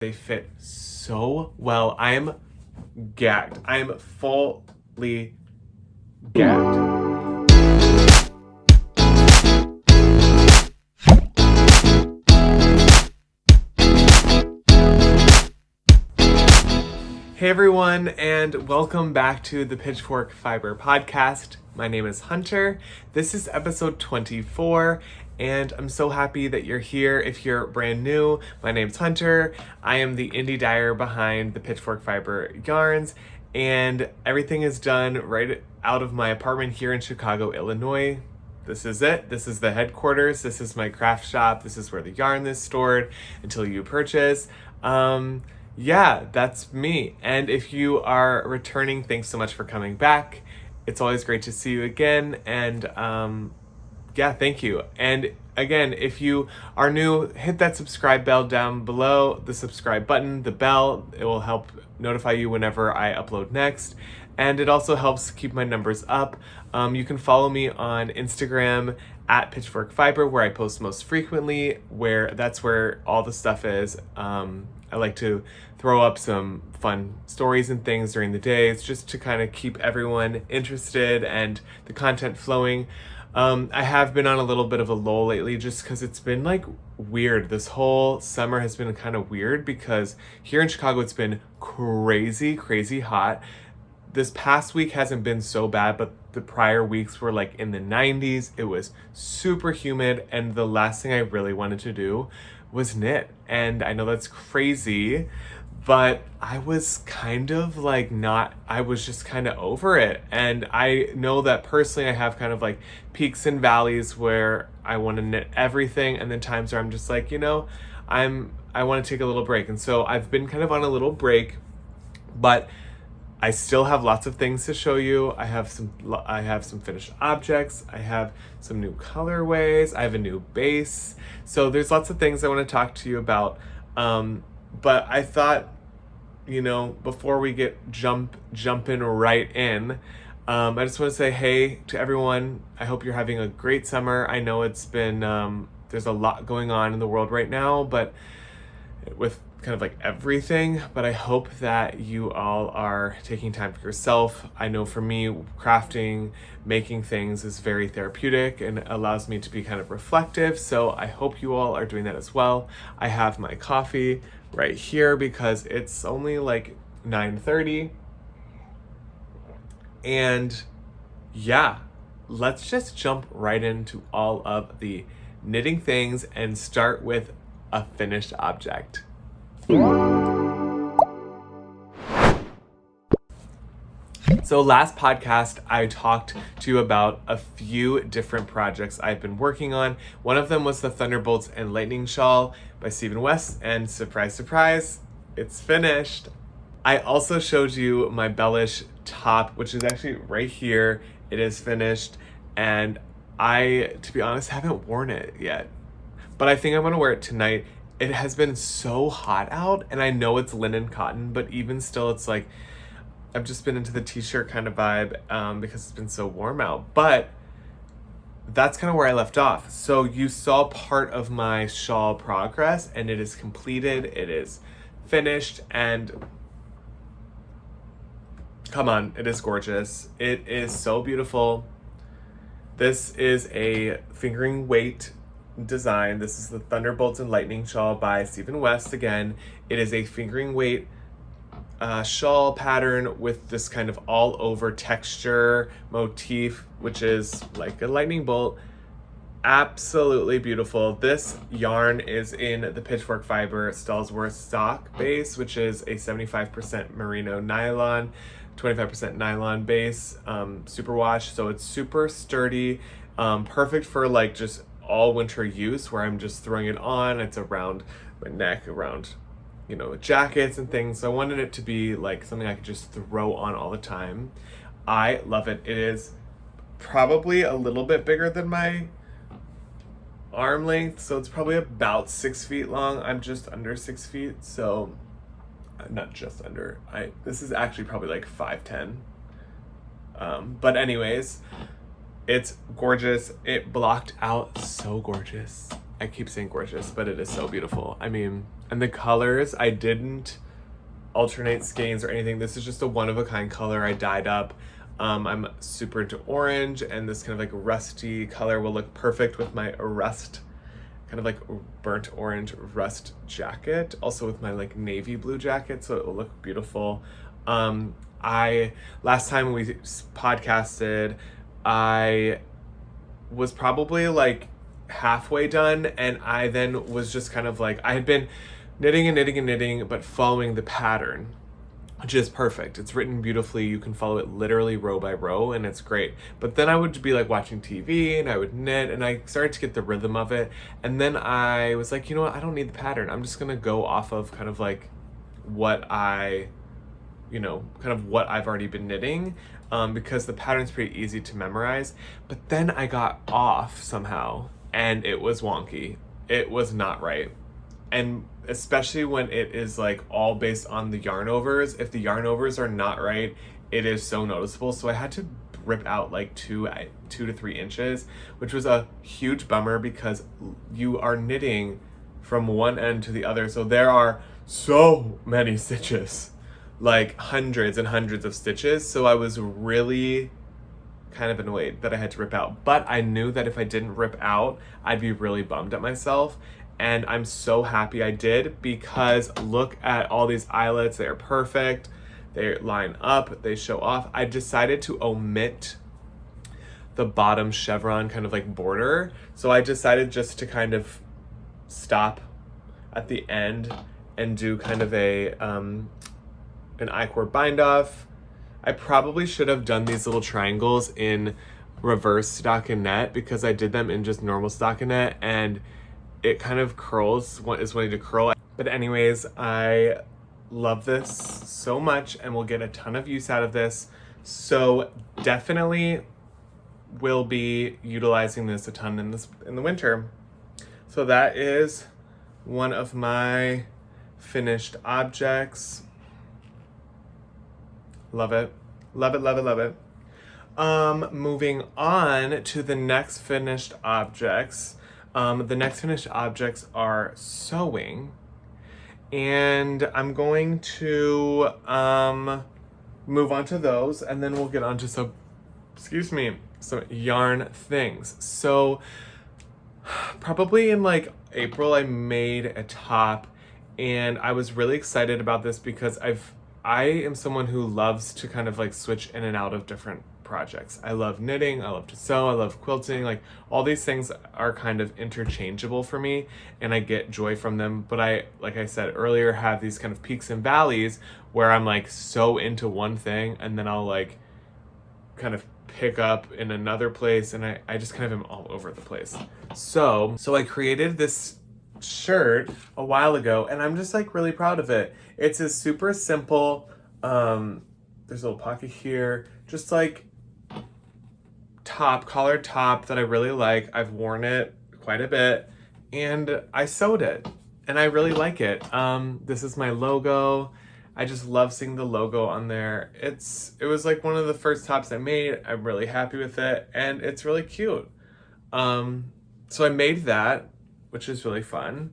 They fit so well. I am gagged. I am fully gagged. Hey everyone, and welcome back to the Pitchfork Fiber Podcast. My name is Hunter. This is episode 24, and I'm so happy that you're here. If you're brand new, my name's Hunter. I am the indie dyer behind the Pitchfork Fiber yarns, and everything is done right out of my apartment here in Chicago, Illinois. This is it. This is the headquarters. This is my craft shop. This is where the yarn is stored until you purchase. Yeah, that's me. And if you are returning, thanks so much for coming back. It's always great to see you again. And yeah, thank you. And again, if you are new, hit that subscribe bell down below, the subscribe button, the bell. It will help notify you whenever I upload next. And it also helps keep my numbers up. You can follow me on Instagram at Pitchfork Fiber, where I post most frequently, that's where all the stuff is. I like to throw up some fun stories and things during the days just to kind of keep everyone interested and the content flowing. I have been on a little bit of a lull lately just because it's been like weird. This whole summer has been kind of weird because here in Chicago it's been crazy hot. This past week hasn't been so bad, but the prior weeks were like in the 90s. It was super humid, and the last thing I really wanted to do was knit. And I know that's crazy, but I was kind of like I was just kind of over it. And I know that personally I have kind of like peaks and valleys where I want to knit everything, and then times where I'm just like, I want to take a little break. And so I've been kind of on a little break, but I still have lots of things to show you. I have some finished objects. I have some new colorways. I have a new base. So there's lots of things I want to talk to you about. But I thought, before we jumping right in, I just want to say hey to everyone. I hope you're having a great summer. I know it's been there's a lot going on in the world right now, but with kind of like everything, but I hope that you all are taking time for yourself. I know for me, crafting, making things is very therapeutic and allows me to be kind of reflective. So I hope you all are doing that as well. I have my coffee right here because it's only like 9:30. And yeah, let's just jump right into all of the knitting things and start with a finished object. So last podcast, I talked to you about a few different projects I've been working on. One of them was the Thunderbolts and Lightning Shawl by Stephen West, and surprise, surprise, it's finished. I also showed you my bellish top, which is actually right here. It is finished, and I, to be honest, haven't worn it yet, but I think I'm gonna wear it tonight. It has been so hot out, and I know it's linen cotton, but even still, it's like, I've just been into the t-shirt kind of vibe because it's been so warm out. But that's kind of where I left off. So you saw part of my shawl progress, and it is completed, it is finished, and come on, it is gorgeous. It is so beautiful. This is a fingering weight design. This is the Thunderbolts and Lightning Shawl by Stephen West. Again, it is a fingering weight shawl pattern with this kind of all over texture motif, which is like a lightning bolt. Absolutely beautiful. This yarn is in the Pitchfork Fiber Stallsworth stock base, which is a 75% merino nylon, 25% nylon base, superwash. So it's super sturdy, perfect for like just all winter use, where I'm just throwing it on. It's around my neck, around jackets and things. So I wanted it to be like something I could just throw on all the time. I love it. It is probably a little bit bigger than my arm length, so it's probably about 6 feet long. I'm just under 6 feet, so not just under. This is actually probably like 5'10". But anyways, it's gorgeous. It blocked out so gorgeous. I keep saying gorgeous, but it is so beautiful. I mean, and the colors, I didn't alternate skeins or anything. This is just a one-of-a-kind color I dyed up. I'm super into orange, and this kind of like rusty color will look perfect with my rust, kind of like burnt orange rust jacket, also with my like navy blue jacket, so it will look beautiful. Last time we podcasted, I was probably like halfway done, and I then was just kind of like, I had been knitting and knitting and knitting, but following the pattern, which is perfect. It's written beautifully. You can follow it literally row by row, and it's great. But then I would be like watching TV, and I would knit, and I started to get the rhythm of it. And then I was like, you know what? I don't need the pattern. I'm just gonna go off of kind of like what I've already been knitting, because the pattern's pretty easy to memorize. But then I got off somehow, and it was wonky. It was not right. And especially when it is like all based on the yarn overs, if the yarn overs are not right, it is so noticeable. So I had to rip out like 2 to 3 inches, which was a huge bummer because you are knitting from one end to the other. So there are so many stitches, like hundreds and hundreds of stitches. So I was really kind of annoyed that I had to rip out. But I knew that if I didn't rip out, I'd be really bummed at myself. And I'm so happy I did, because look at all these eyelets. They are perfect. They line up. They show off. I decided to omit the bottom chevron kind of like border. So I decided just to kind of stop at the end and do kind of an I-cord bind off. I probably should have done these little triangles in reverse stockinette, because I did them in just normal stockinette, and it kind of curls, is wanting to curl. But anyways, I love this so much, and we'll get a ton of use out of this. So definitely will be utilizing this a ton in the winter. So that is one of my finished objects. Love it. Love it, love it, love it. Moving on to the next finished objects. The next finished objects are sewing, and I'm going to move on to those, and then we'll get on to some yarn things. So probably in like April, I made a top, and I was really excited about this because I am someone who loves to kind of like switch in and out of different projects. I love knitting, I love to sew, I love quilting, like all these things are kind of interchangeable for me, and I get joy from them. But I, like I said earlier, have these kind of peaks and valleys where I'm like so into one thing, and then I'll like kind of pick up in another place, and I just kind of am all over the place. So I created this shirt a while ago, and I'm just like really proud of it. It's a super simple, there's a little pocket here, just like collared top that I really like. I've worn it quite a bit, and I sewed it, and I really like it. This is my logo. I just love seeing the logo on there. It was like one of the first tops I made. I'm really happy with it, and it's really cute. So I made that, which is really fun.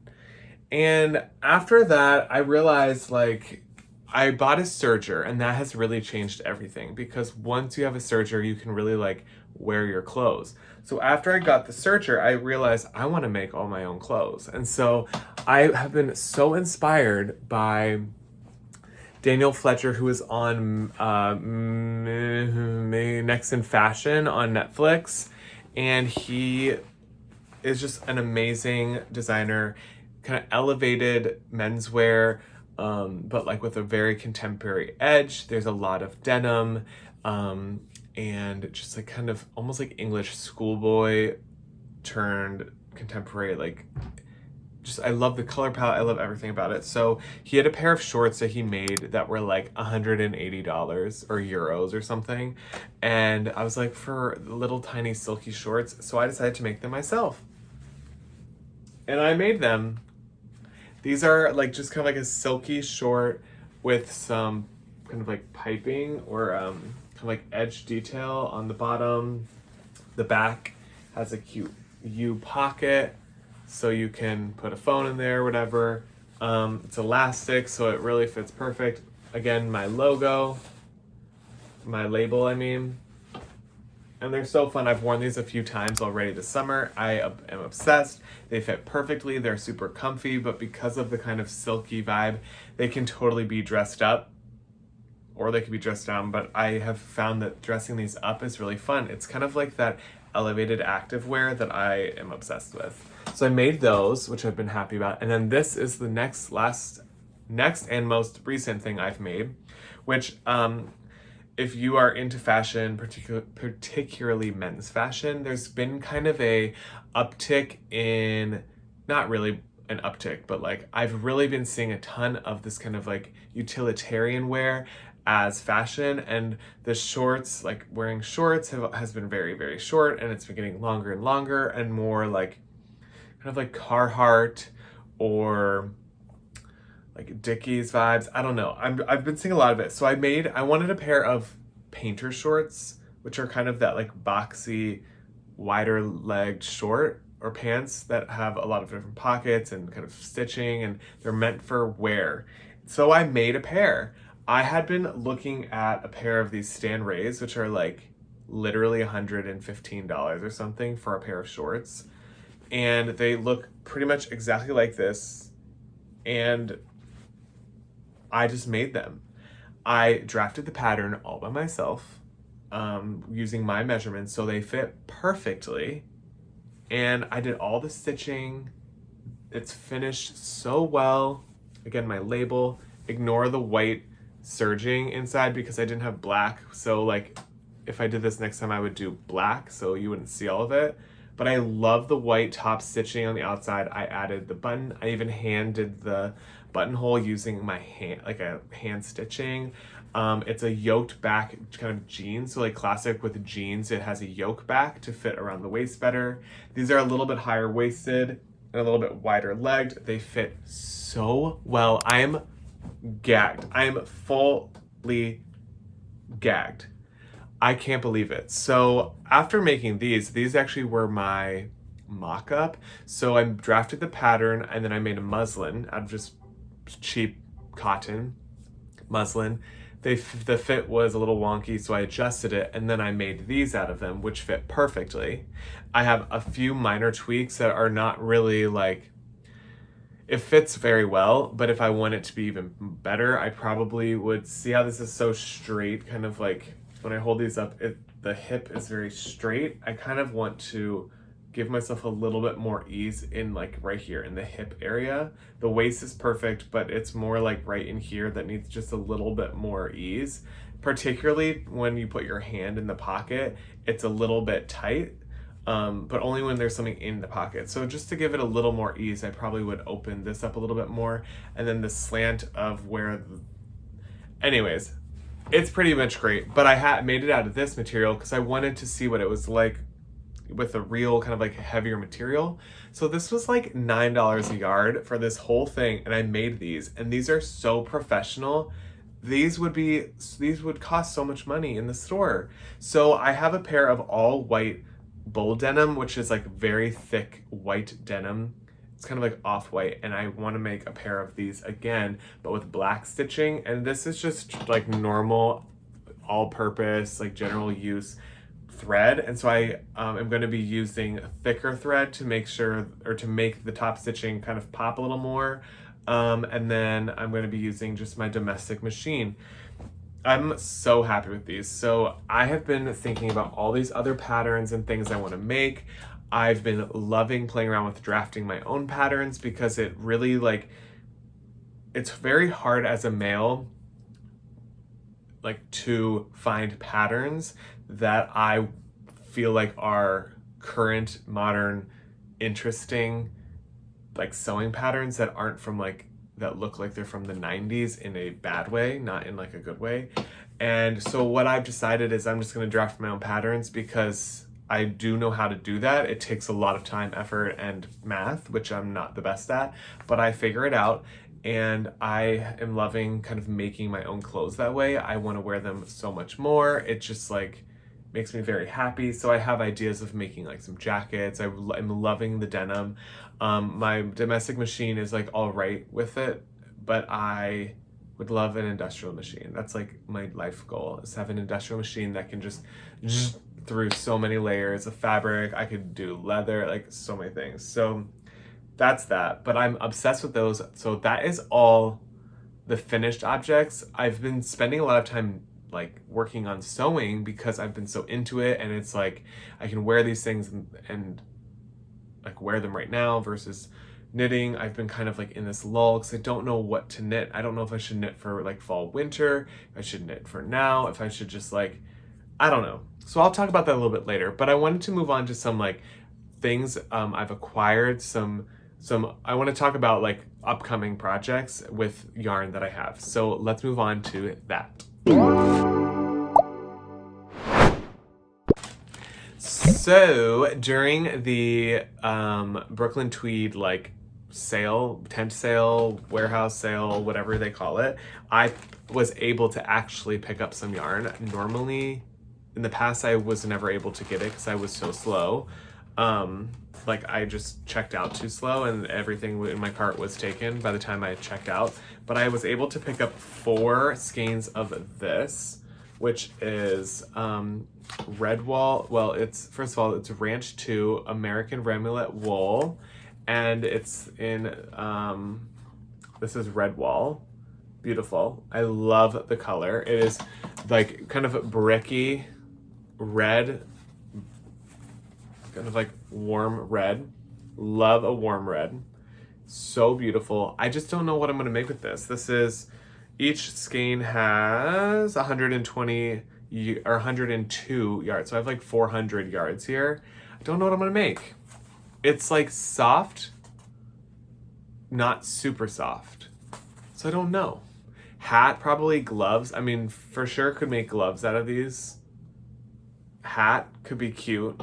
And after that, I realized like I bought a serger, and that has really changed everything, because once you have a serger, you can really like wear your clothes. So after I got the serger, I realized I want to make all my own clothes. And so I have been so inspired by Daniel Fletcher, who is on Next in Fashion on Netflix, and he is just an amazing designer, kind of elevated menswear, but like with a very contemporary edge. There's a lot of denim, and just like kind of almost like English schoolboy turned contemporary, like just, I love the color palette. I love everything about it. So he had a pair of shorts that he made that were like $180 or euros or something. And I was like, for little tiny silky shorts. So I decided to make them myself. And I made them. These are like just kind of like a silky short with some kind of like piping or kind of like edge detail on the bottom. The back has a cute U pocket. so you can put a phone in there or whatever. It's elastic, so it really fits perfect. Again, my label, I mean. And they're so fun. I've worn these a few times already this summer. I am obsessed. They fit perfectly. They're super comfy, but because of the kind of silky vibe, they can totally be dressed up or they can be dressed down. But I have found that dressing these up is really fun. It's kind of like that elevated activewear that I am obsessed with. So I made those, which I've been happy about. And then this is the next and most recent thing I've made, which, if you are into fashion, particularly men's fashion, there's been kind of a uptick in, not really an uptick, but like I've really been seeing a ton of this kind of like utilitarian wear as fashion, and the shorts, like wearing shorts has been very, very short, and it's been getting longer and longer and more like kind of like Carhartt or like Dickies vibes. I don't know. I've been seeing a lot of it. So I wanted a pair of painter shorts, which are kind of that like boxy, wider legged short or pants that have a lot of different pockets and kind of stitching, and they're meant for wear. So I made a pair. I had been looking at a pair of these Stan Rays, which are like literally $115 or something for a pair of shorts. And they look pretty much exactly like this. And I just made them. I drafted the pattern all by myself, using my measurements, so they fit perfectly. And I did all the stitching. It's finished so well. Again, my label, ignore the white serging inside because I didn't have black. So like if I did this next time, I would do black so you wouldn't see all of it. But I love the white top stitching on the outside. I added the button. I even hand did the buttonhole using my hand, like a hand stitching. It's a yoked back kind of jean. So like classic with jeans, it has a yoke back to fit around the waist better. These are a little bit higher waisted and a little bit wider legged. They fit so well. I am gagged. I am fully gagged. I can't believe it. So after making these actually were my mock-up. So I drafted the pattern and then I made a muslin out of just cheap cotton muslin. The fit was a little wonky, so I adjusted it, and then I made these out of them, which fit perfectly. I have a few minor tweaks that are not really like, it fits very well, but if I want it to be even better, I probably would, see how this is so straight, kind of like when I hold these up, the hip is very straight. I kind of want to give myself a little bit more ease in like right here in the hip area. The waist is perfect, but it's more like right in here that needs just a little bit more ease. Particularly when you put your hand in the pocket, it's a little bit tight, but only when there's something in the pocket. So just to give it a little more ease, I probably would open this up a little bit more, and then the slant of where, anyways, it's pretty much great. But I made it out of this material because I wanted to see what it was like with a real kind of like heavier material. So this was like $9 a yard for this whole thing, and I made these, and these are so professional. These would cost so much money in the store. So I have a pair of all white bull denim, which is like very thick white denim. It's kind of like off-white, and I want to make a pair of these again, but with black stitching. And this is just like normal, all-purpose, like general use thread. And so I am going to be using a thicker thread to make sure, or to make the top stitching kind of pop a little more. And then I'm going to be using just my domestic machine. I'm so happy with these. So I have been thinking about all these other patterns and things I want to make. I've been loving playing around with drafting my own patterns because it really like, it's very hard as a male like to find patterns that I feel like are current, modern, interesting, like sewing patterns that aren't from like, that look like they're from the 90s in a bad way, not in like a good way. And so what I've decided is I'm just going to draft my own patterns because I do know how to do that. It takes a lot of time, effort, and math, which I'm not the best at, but I figure it out. And I am loving kind of making my own clothes that way. I want to wear them so much more. It's just like, makes me very happy. So I have ideas of making like some jackets. I'm loving the denim. My domestic machine is like all right with it, but I would love an industrial machine. That's like my life goal, is to have an industrial machine that can just through so many layers of fabric. I could do leather, like so many things. So that's that, but I'm obsessed with those. So that is all the finished objects. I've been spending a lot of time like working on sewing because I've been so into it, and it's like I can wear these things and like wear them right now versus knitting. I've been kind of like in this lull because I don't know what to knit. I don't know if I should knit for like fall winter, if I should knit for now, if I should just like, I don't know. So I'll talk about that a little bit later, but I wanted to move on to some like things I've acquired, some I want to talk about like upcoming projects with yarn that I have. So let's move on to that. So during the Brooklyn Tweed like sale, tent sale, warehouse sale, whatever they call it, I was able to actually pick up some yarn. Normally in the past I was never able to get it because I was so slow. Like I just checked out too slow and everything in my cart was taken by the time I checked out. But I was able to pick up 4 skeins of this, which is Redwall. Well, it's, first of all, it's Ranch 2 American Remulet wool, and it's in, this is Redwall. Beautiful. I love the color. It is like kind of bricky red, kind of like warm red. Love a warm red. So beautiful. I just don't know what I'm going to make with this. This is, each skein has 120 or 102 yards. So I have like 400 yards here. I don't know what I'm going to make. It's like soft, not super soft. So I don't know. Hat, probably gloves. I mean, for sure could make gloves out of these. Hat could be cute.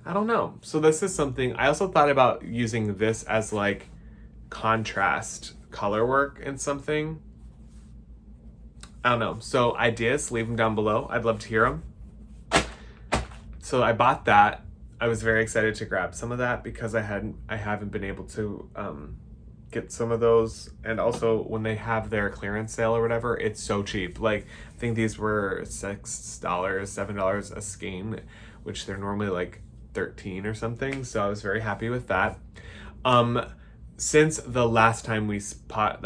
I don't know. So this is something, I also thought about using this as like contrast color work in something. I don't know. So ideas, leave them down below. I'd love to hear them. So I bought that. I was very excited to grab some of that because I haven't been able to get some of those. And also when they have their clearance sale or whatever, it's so cheap. Like I think these were $6, $7 a skein, which they're normally like 13 or something. So I was very happy with that. Since the last time I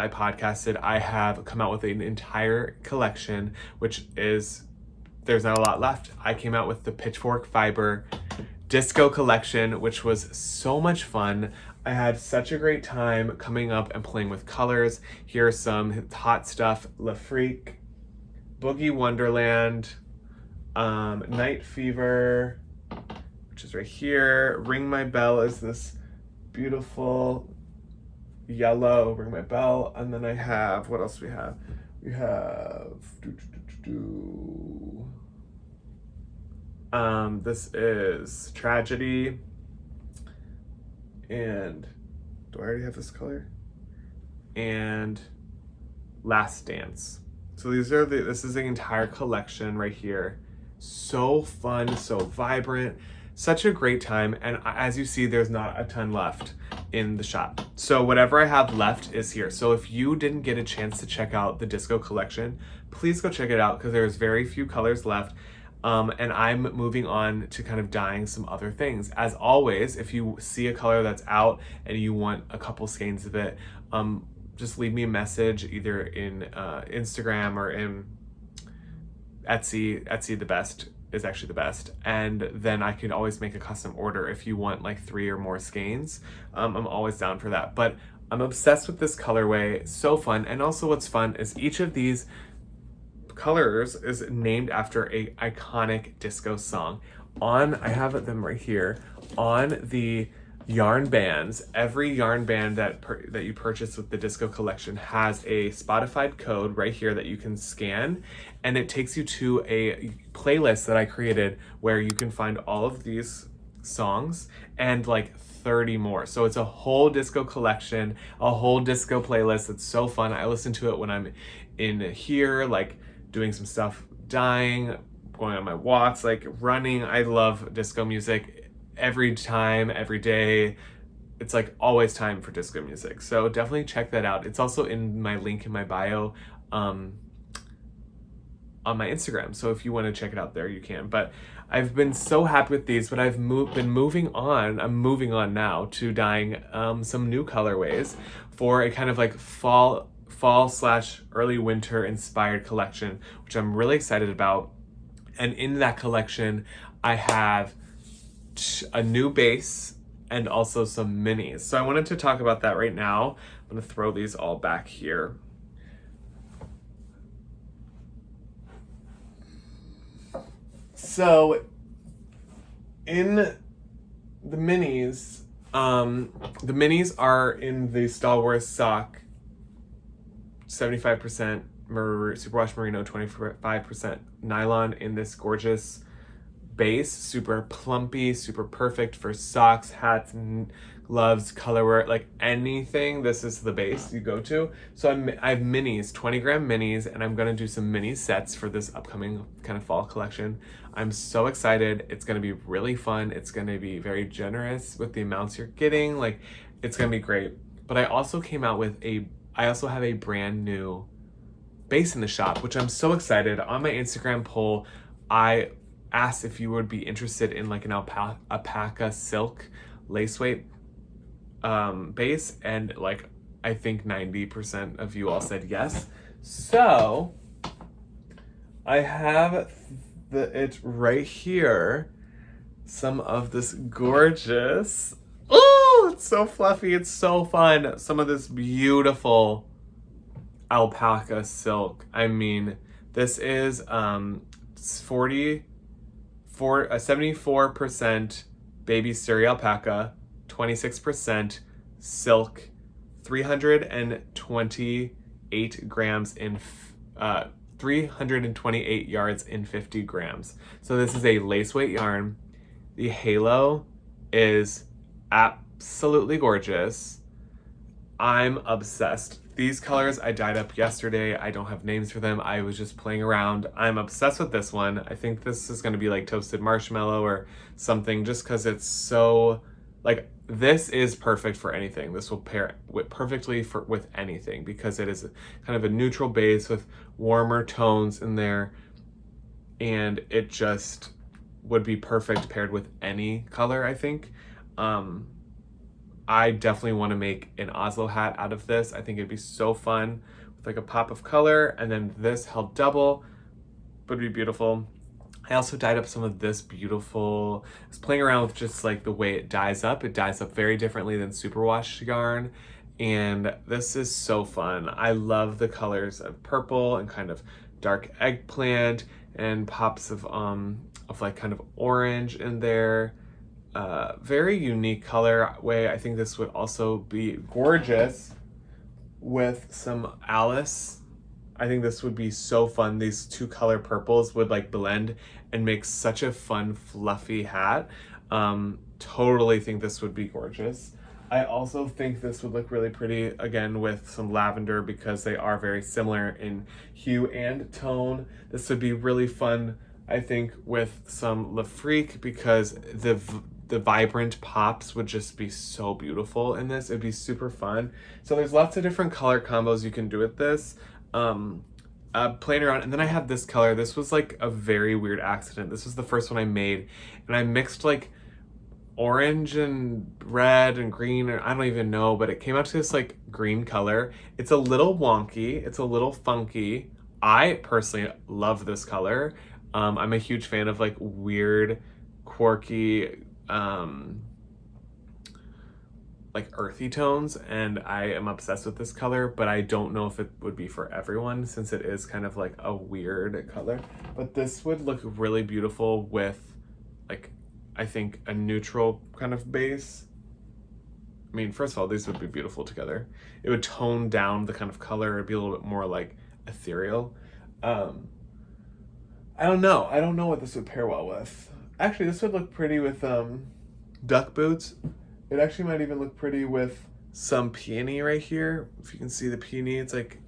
podcasted, I have come out with an entire collection, which is, there's not a lot left. I came out with the Pitchfork Fiber Disco collection, which was so much fun. I had such a great time coming up and playing with colors. Here's some hot stuff: La Freak, Boogie Wonderland, Night Fever, which is right here. Ring My Bell is this beautiful yellow Ring My Bell. And then I have, what else do we have? We have this is Tragedy, and do I already have this color? And Last Dance. So these are this is the entire collection right here. So fun, so vibrant, such a great time. And as you see, there's not a ton left in the shop. So whatever I have left is here. So if you didn't get a chance to check out the disco collection, please go check it out because there's very few colors left. And I'm moving on to kind of dyeing some other things. As always, if you see a color that's out and you want a couple skeins of it, just leave me a message either in Instagram or in Etsy. Etsy is actually the best. And then I can always make a custom order if you want like 3 or more skeins. I'm always down for that. But I'm obsessed with this colorway. So fun. And also what's fun is each of these colors is named after a iconic disco song. I have them right here on the yarn bands. Every yarn band that you purchase with the disco collection has a Spotify code right here that you can scan, and it takes you to a playlist that I created where you can find all of these songs and like 30 more. So it's a whole disco collection, a whole disco playlist. It's so fun. I listen to it when I'm in here, like doing some stuff, dyeing, going on my walks, like running. I love disco music every time, every day. It's like always time for disco music. So definitely check that out. It's also in my link in my bio on my Instagram. So if you want to check it out there, you can. But I've been so happy with these, but I've been moving on. I'm moving on now to dyeing some new colorways for a kind of like fall / early winter inspired collection, which I'm really excited about. And in that collection, I have a new base and also some minis. So I wanted to talk about that right now. I'm gonna throw these all back here. So in the minis are in the Star Wars sock, 75% superwash merino, 25% nylon in this gorgeous base, super plumpy, super perfect for socks, hats, gloves, colorwear, like anything. This is the base you go to. So I have minis, 20-gram minis, and I'm gonna do some mini sets for this upcoming kind of fall collection. I'm so excited. It's gonna be really fun. It's gonna be very generous with the amounts you're getting. Like, it's gonna be great. But I also came out with I also have a brand new base in the shop, which I'm so excited. On my Instagram poll, I asked if you would be interested in like an alpaca silk lace weight base, and like I think 90% of you all said yes. So I have it right here, some of this gorgeous, oh, it's so fluffy, it's so fun, some of this beautiful alpaca silk. I mean, this is 74% baby steri alpaca, 26% silk, 328 grams in 328 yards in 50 grams. So this is a lace weight yarn. The halo is absolutely gorgeous. I'm obsessed. These colors I dyed up yesterday. I don't have names for them. I was just playing around. I'm obsessed with this one. I think this is going to be like toasted marshmallow or something, just because it's so, like, this is perfect for anything. This will pair perfectly with anything, because it is kind of a neutral base with warmer tones in there, and it just would be perfect paired with any color, I think. I definitely want to make an Oslo hat out of this. I think it'd be so fun with like a pop of color, and then this held double would be beautiful. I also dyed up some of this beautiful, I was playing around with just like the way it dyes up. It dyes up very differently than superwash yarn, and this is so fun. I love the colors of purple and kind of dark eggplant and pops of like kind of orange in there. Very unique color way. I think this would also be gorgeous with some Alice. I think this would be so fun. These two color purples would like blend and make such a fun fluffy hat. Totally think this would be gorgeous. I also think this would look really pretty again with some lavender, because they are very similar in hue and tone. This would be really fun, I think, with some Le Freak, because the vibrant pops would just be so beautiful in this. It'd be super fun. So there's lots of different color combos you can do with this. Playing around, and then I have this color. This was like a very weird accident. This was the first one I made, and I mixed like orange and red and green, and I don't even know, but it came out to this like green color. It's a little wonky, it's a little funky. I personally love this color. I'm a huge fan of like weird, quirky, like earthy tones, and I am obsessed with this color, but I don't know if it would be for everyone, since it is kind of like a weird color. But this would look really beautiful with like, I think, a neutral kind of base. I mean, first of all, these would be beautiful together. It would tone down the kind of color. It'd be a little bit more like ethereal. I don't know what this would pair well with. Actually, this would look pretty with duck boots. It actually might even look pretty with some peony right here. If you can see the peony, it's like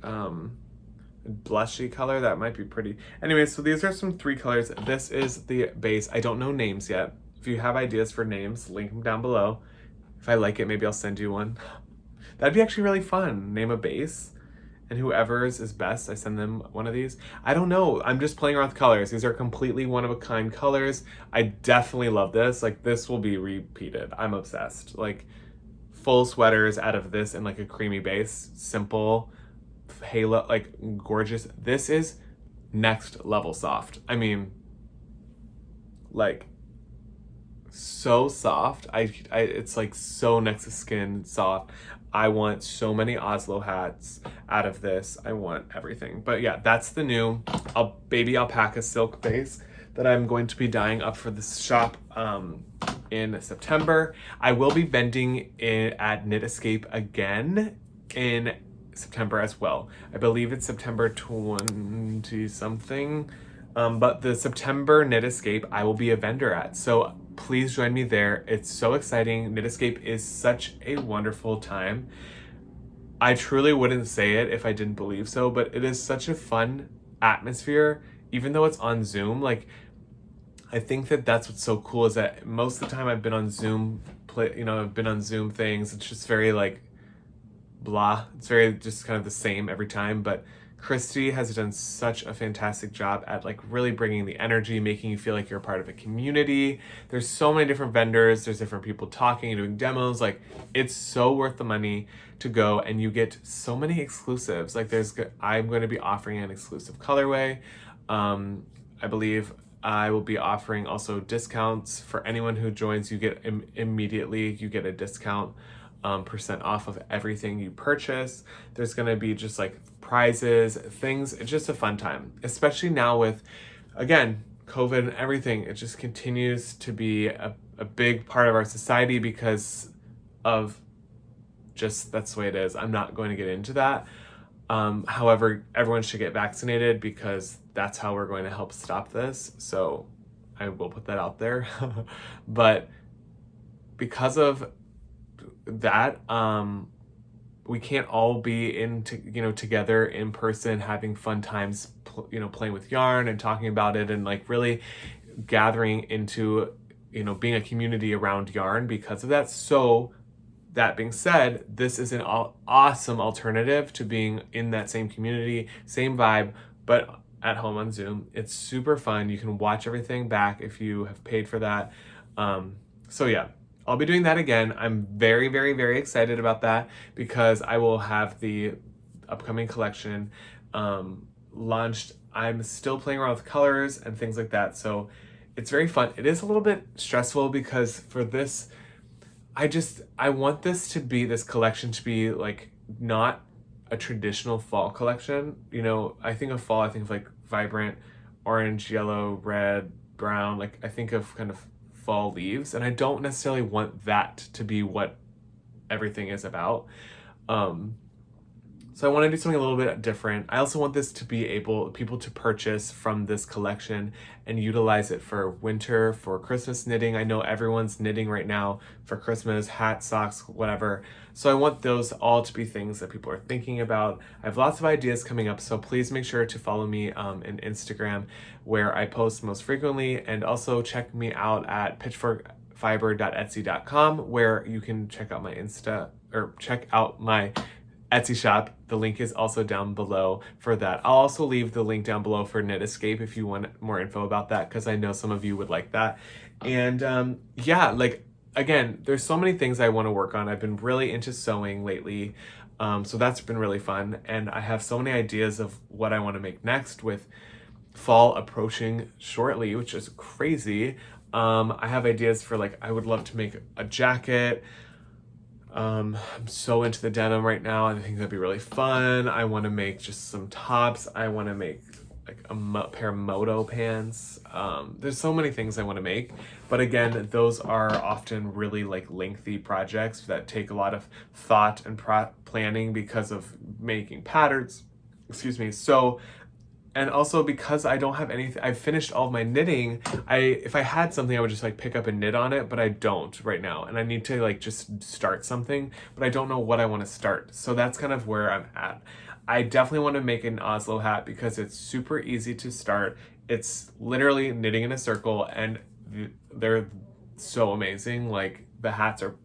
blushy color. That might be pretty. Anyway, so these are some 3 colors. This is the base. I don't know names yet. If you have ideas for names, link them down below. If I like it, maybe I'll send you one. That'd be actually really fun. Name a base, and whoever's is best, I send them one of these. I don't know. I'm just playing around with colors. These are completely one-of-a-kind colors. I definitely love this. Like, this will be repeated. I'm obsessed. Like, full sweaters out of this in like a creamy base. Simple. Halo, like, gorgeous. This is next level soft. I mean, like, so soft. It's like so next to skin soft. I want so many Oslo hats out of this. I want everything. But yeah, that's the new baby alpaca silk base that I'm going to be dyeing up for this shop in September. I will be vending it at Knit Escape again in September as well. I believe it's September 20 something. But the September Knit Escape I will be a vendor at. So please join me there. It's so exciting. Knit Escape is such a wonderful time. I truly wouldn't say it if I didn't believe so, but it is such a fun atmosphere, even though it's on Zoom. Like, I think that that's what's so cool is that most of the time I've been on Zoom, I've been on Zoom things. It's just very like blah. It's very just kind of the same every time. But Christy has done such a fantastic job at like really bringing the energy, making you feel like you're a part of a community. There's so many different vendors. There's different people talking and doing demos. Like, it's so worth the money to go, and you get so many exclusives. Like, I'm going to be offering an exclusive colorway. I believe I will be offering also discounts for anyone who joins. You get immediately, you get a discount % off of everything you purchase. There's going to be just like prizes, things. It's just a fun time, especially now with, again, COVID and everything. It just continues to be a big part of our society because of just, that's the way it is. I'm not going to get into that. However, everyone should get vaccinated because that's how we're going to help stop this. So I will put that out there. But because of that, we can't all be together in person, having fun times, playing with yarn and talking about it, and like really gathering into, being a community around yarn because of that. So that being said, this is an awesome alternative to being in that same community, same vibe, but at home on Zoom. It's super fun. You can watch everything back if you have paid for that. So yeah, I'll be doing that again. I'm very, very, very excited about that because I will have the upcoming collection launched. I'm still playing around with colors and things like that. So it's very fun. It is a little bit stressful because for this, I want this collection to be like not a traditional fall collection. I think of fall, I think of like vibrant orange, yellow, red, brown. Like, I think of kind of fall leaves, and I don't necessarily want that to be what everything is about. So I want to do something a little bit different. I also want this to be people to purchase from this collection and utilize it for winter, for Christmas knitting. I know everyone's knitting right now for Christmas, hats, socks, whatever. So I want those all to be things that people are thinking about. I have lots of ideas coming up, so please make sure to follow me on Instagram where I post most frequently, and also check me out at pitchforkfiber.etsy.com where you can check out my check out my Etsy shop. The link is also down below for that. I'll also leave the link down below for Knit Escape if you want more info about that, because I know some of you would like that. And yeah, like, again, there's so many things I want to work on. I've been really into sewing lately, so that's been really fun. And I have so many ideas of what I want to make next with fall approaching shortly, which is crazy. I have ideas for, like, I would love to make a jacket. I'm so into the denim right now. I think that'd be really fun. I want to make just some tops. I want to make like a pair of moto pants. There's so many things I want to make, but again, those are often really like lengthy projects that take a lot of thought and planning because of making patterns. Excuse me. So, and also because I don't have anything, I've finished all of my knitting. If I had something, I would just like pick up and knit on it, but I don't right now. And I need to like just start something, but I don't know what I want to start. So that's kind of where I'm at. I definitely want to make an Oslo hat because it's super easy to start. It's literally knitting in a circle, and they're so amazing. Like, the hats are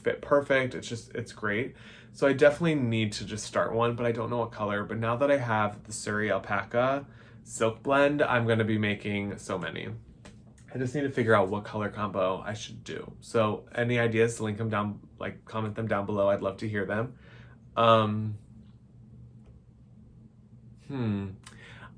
fit perfect. It's great. So I definitely need to just start one, but I don't know what color. But now that I have the Surrey alpaca silk blend, I'm going to be making so many. I just need to figure out what color combo I should do. So any ideas, link them down, like comment them down below. I'd love to hear them.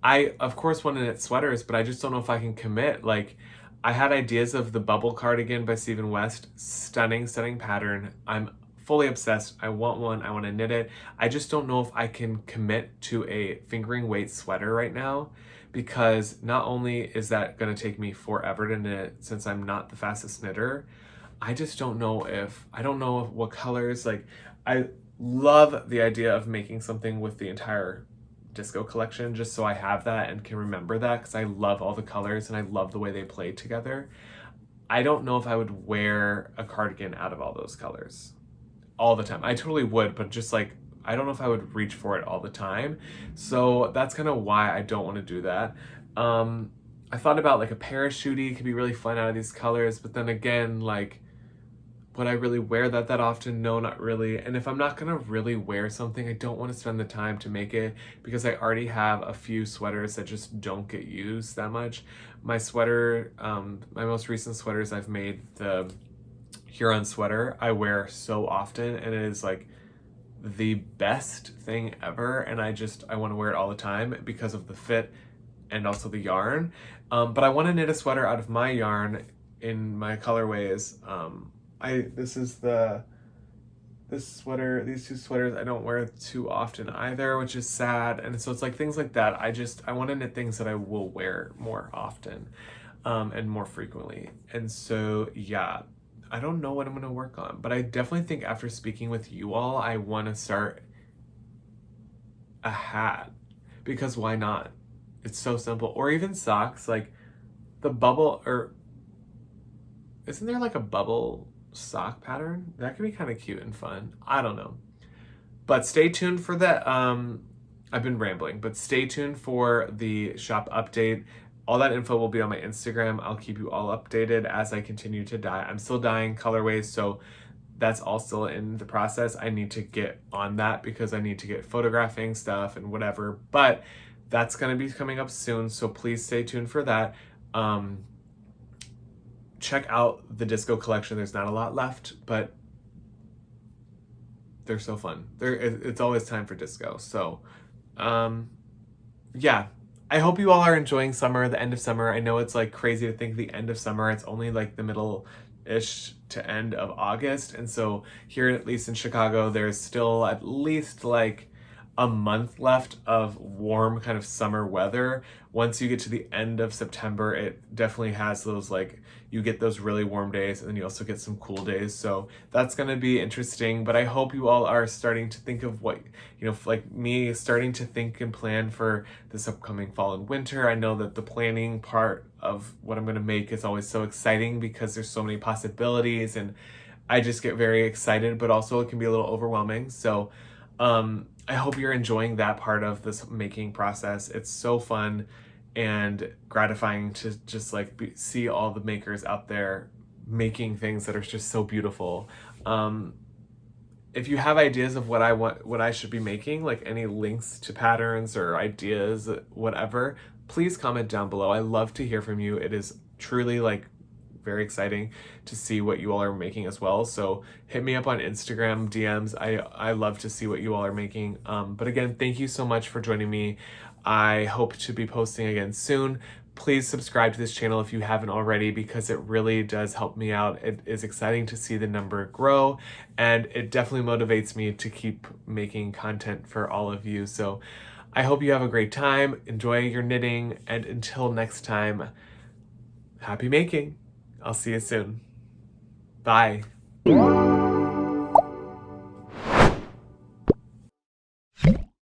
I of course want to knit sweaters, but I just don't know if I can commit. Like, I had ideas of the bubble cardigan by Stephen West. Stunning pattern. I'm fully obsessed. I want one. I want to knit it. I just don't know if I can commit to a fingering weight sweater right now, because not only is that going to take me forever to knit since I'm not the fastest knitter, I just don't know what colors. Like, I love the idea of making something with the entire disco collection, just so I have that and can remember that, because I love all the colors and I love the way they play together. I don't know if I would wear a cardigan out of all those colors all the time. I totally would, but just like, I don't know if I would reach for it all the time. So that's kind of why I don't want to do that. I thought about like a parachute could be really fun out of these colors, but then again, like, would I really wear that often? No, not really. And if I'm not gonna really wear something, I don't want to spend the time to make it, because I already have a few sweaters that just don't get used that much. My sweater, my most recent sweaters I've made, the Huron sweater, I wear so often, and it is like the best thing ever, and I want to wear it all the time because of the fit and also the yarn. But I want to knit a sweater out of my yarn in my colorways. These two sweaters I don't wear too often either, which is sad. And so it's like things like that. I want to knit things that I will wear more often, and more frequently. And so, yeah, I don't know what I'm going to work on, but I definitely think after speaking with you all, I want to start a hat, because why not? It's so simple. Or even socks, like the bubble, or isn't there like a bubble sock pattern? That could be kind of cute and fun. I don't know. But stay tuned for that. I've been rambling, but stay tuned for the shop update. All that info will be on my Instagram. I'll keep you all updated as I continue to dye. I'm still dyeing colorways, so that's all still in the process. I need to get on that because I need to get photographing stuff and whatever, but that's going to be coming up soon, so please stay tuned for that. Check out the disco collection. There's not a lot left, but they're so fun. It's always time for disco. So, yeah. I hope you all are enjoying summer, the end of summer. I know it's like crazy to think the end of summer. It's only like the middle-ish to end of August. And so here, at least in Chicago, there's still at least like a month left of warm kind of summer weather. Once you get to the end of September, it definitely has those, like, you get those really warm days, and then you also get some cool days. So that's going to be interesting. But I hope you all are starting to think of what, like me, starting to think and plan for this upcoming fall and winter. I know that the planning part of what I'm going to make is always so exciting because there's so many possibilities, and I just get very excited, but also it can be a little overwhelming. So, I hope you're enjoying that part of this making process. It's so fun and gratifying to just like see all the makers out there making things that are just so beautiful. If you have ideas of what I should be making, like any links to patterns or ideas, whatever, please comment down below. I love to hear from you. It is truly like very exciting to see what you all are making as well. So hit me up on Instagram DMs. I love to see what you all are making. But again, thank you so much for joining me. I hope to be posting again soon. Please subscribe to this channel if you haven't already, because it really does help me out. It is exciting to see the number grow, and it definitely motivates me to keep making content for all of you. So I hope you have a great time. Enjoy your knitting, and until next time, happy making. I'll see you soon. Bye.